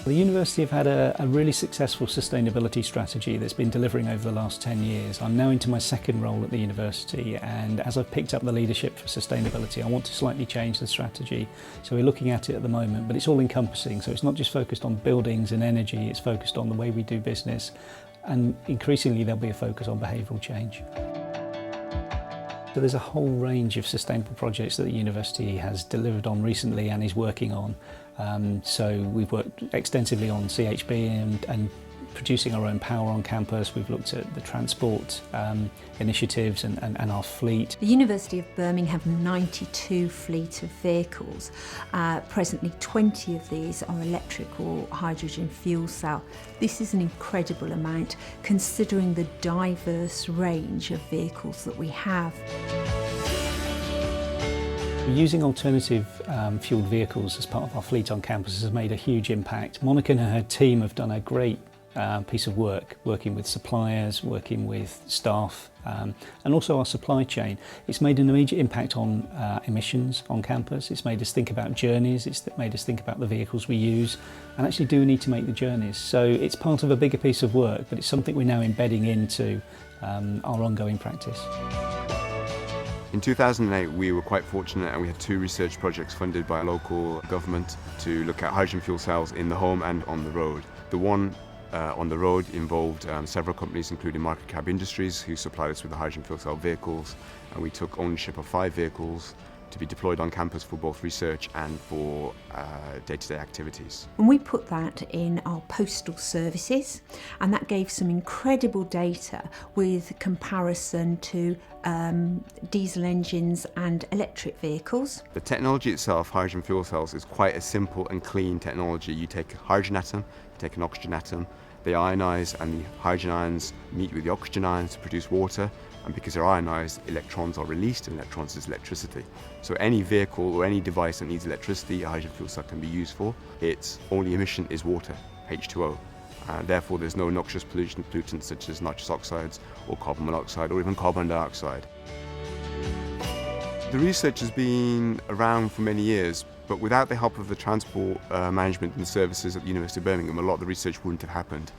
The university have had a really successful sustainability strategy that's been delivering over the last 10 years. I'm now into my second role at the university, and as I've picked up the leadership for sustainability, I want to slightly change the strategy. So we're looking at it at the moment, but it's all encompassing. So it's not just focused on buildings and energy, it's focused on the way we do business, and increasingly there'll be a focus on behavioural change. So there's a whole range of sustainable projects that the university has delivered on recently and is working on. So we've worked extensively on CHP and producing our own power on campus. We've looked at the transport initiatives and our fleet. The University of Birmingham have 92 fleet of vehicles. Presently 20 of these are electric or hydrogen fuel cell. This is an incredible amount considering the diverse range of vehicles that we have. Using alternative fueled vehicles as part of our fleet on campus has made a huge impact. Monica and her team have done a great piece of work, working with suppliers, working with staff, and also our supply chain. It's made an immediate impact on emissions on campus. It's made us think about journeys, it's made us think about the vehicles we use, and actually do we need to make the journeys. So it's part of a bigger piece of work, but it's something we're now embedding into our ongoing practice. In 2008 we were quite fortunate and we had 2 research projects funded by a local government to look at hydrogen fuel cells in the home and on the road. The one on the road involved several companies including Market Cab Industries who supplied us with the hydrogen fuel cell vehicles, and we took ownership of 5 vehicles to be deployed on campus for both research and for day-to-day activities. And we put that in our postal services, and that gave some incredible data with comparison to diesel engines and electric vehicles. The technology itself, hydrogen fuel cells, is quite a simple and clean technology. You take a hydrogen atom, you take an oxygen atom, they ionise, and the hydrogen ions meet with the oxygen ions to produce water, and because they're ionised, electrons are released, and electrons is electricity. So any vehicle or any device that needs electricity, a hydrogen fuel cell can be used for. Its only emission is water, H2O. Therefore there's no noxious pollutants such as nitrous oxides or carbon monoxide or even carbon dioxide. The research has been around for many years, but without the help of the transport management and services at the University of Birmingham, a lot of the research wouldn't have happened,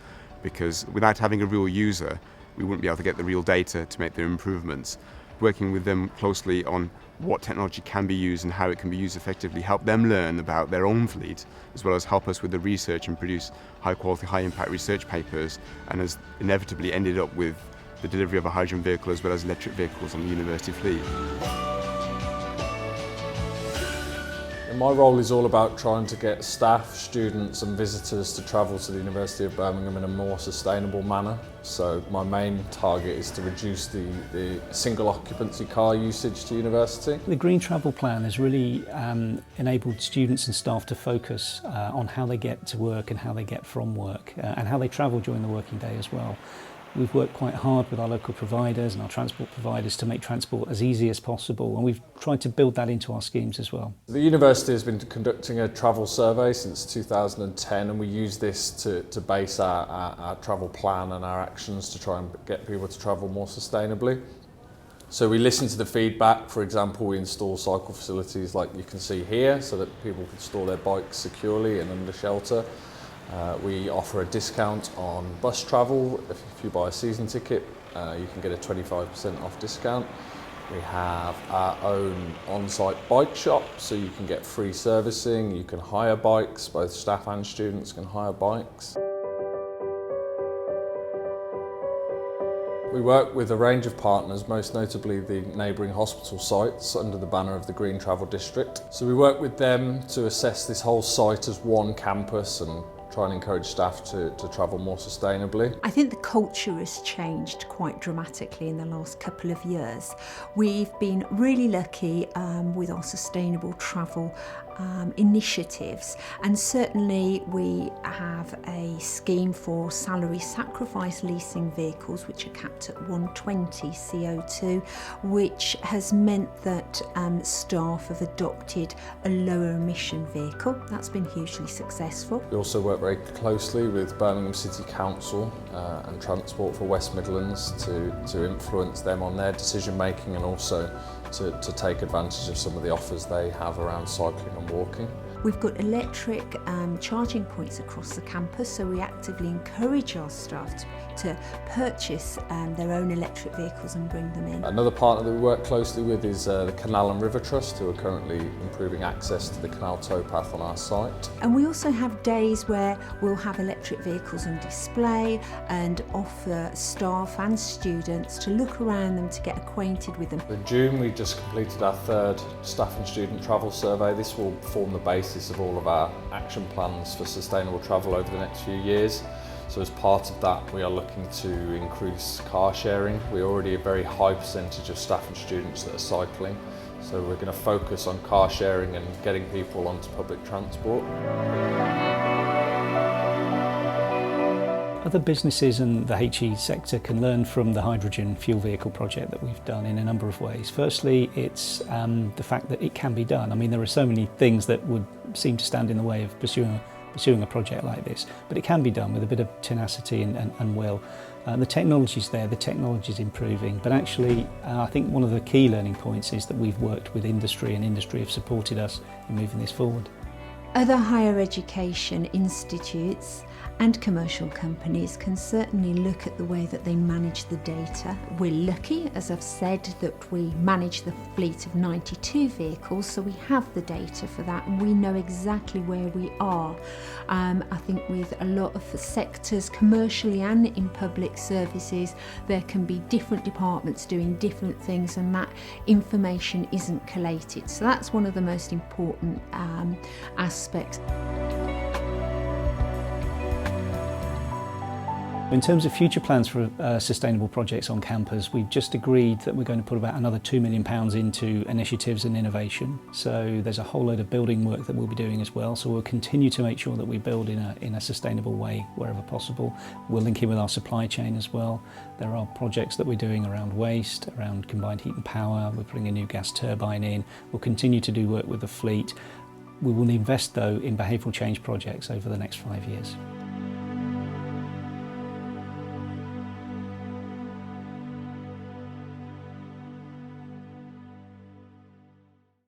because without having a real user, we wouldn't be able to get the real data to make the improvements. Working with them closely on what technology can be used and how it can be used effectively, help them learn about their own fleet, as well as help us with the research and produce high quality, high impact research papers, and has inevitably ended up with the delivery of a hydrogen vehicle as well as electric vehicles on the university fleet. My role is all about trying to get staff, students and visitors to travel to the University of Birmingham in a more sustainable manner. So my main target is to reduce the single occupancy car usage to university. The Green Travel Plan has really enabled students and staff to focus on how they get to work and how they get from work and how they travel during the working day as well. We've worked quite hard with our local providers and our transport providers to make transport as easy as possible, and we've tried to build that into our schemes as well. The university has been conducting a travel survey since 2010, and we use this to base our travel plan and our actions to try and get people to travel more sustainably. So we listen to the feedback. For example, we install cycle facilities like you can see here so that people can store their bikes securely and under shelter. We offer a discount on bus travel. If you buy a season ticket, you can get a 25% off discount. We have our own on-site bike shop, so you can get free servicing, you can hire bikes, both staff and students can hire bikes. We work with a range of partners, most notably the neighbouring hospital sites under the banner of the Green Travel District. So we work with them to assess this whole site as one campus and try and encourage staff to travel more sustainably. I think the culture has changed quite dramatically in the last couple of years. We've been really lucky with our sustainable travel initiatives, and certainly we have a scheme for salary sacrifice leasing vehicles which are capped at 120 CO2, which has meant that staff have adopted a lower emission vehicle. That's been hugely successful. We also work very closely with Birmingham City Council and Transport for West Midlands to influence them on their decision making, and also to take advantage of some of the offers they have around cycling and walking. We've got electric charging points across the campus, so we actively encourage our staff to purchase their own electric vehicles and bring them in. Another partner that we work closely with is the Canal and River Trust, who are currently improving access to the canal towpath on our site. And we also have days where we'll have electric vehicles on display and offer staff and students to look around them to get acquainted with them. In June we just completed our third staff and student travel survey. This will form the basis of all of our action plans for sustainable travel over the next few years. So as part of that, we are looking to increase car sharing. We're already a very high percentage of staff and students that are cycling. So we're going to focus on car sharing and getting people onto public transport. Other businesses and the HE sector can learn from the hydrogen fuel vehicle project that we've done in a number of ways. Firstly, it's the fact that it can be done. I mean, there are so many things that would seem to stand in the way of pursuing a project like this, but it can be done with a bit of tenacity and will. The technology's there, the technology's improving, but actually I think one of the key learning points is that we've worked with industry, and industry have supported us in moving this forward. Other higher education institutes and commercial companies can certainly look at the way that they manage the data. We're lucky, as I've said, that we manage the fleet of 92 vehicles, so we have the data for that and we know exactly where we are. I think with a lot of sectors, commercially and in public services, there can be different departments doing different things and that information isn't collated. So that's one of the most important aspects. In terms of future plans for sustainable projects on campus, we've just agreed that we're going to put about another £2 million into initiatives and innovation. So there's a whole load of building work that we'll be doing as well. So we'll continue to make sure that we build in a sustainable way wherever possible. We'll link in with our supply chain as well. There are projects that we're doing around waste, around combined heat and power. We're putting a new gas turbine in. We'll continue to do work with the fleet. We will invest though in behavioural change projects over the next 5 years.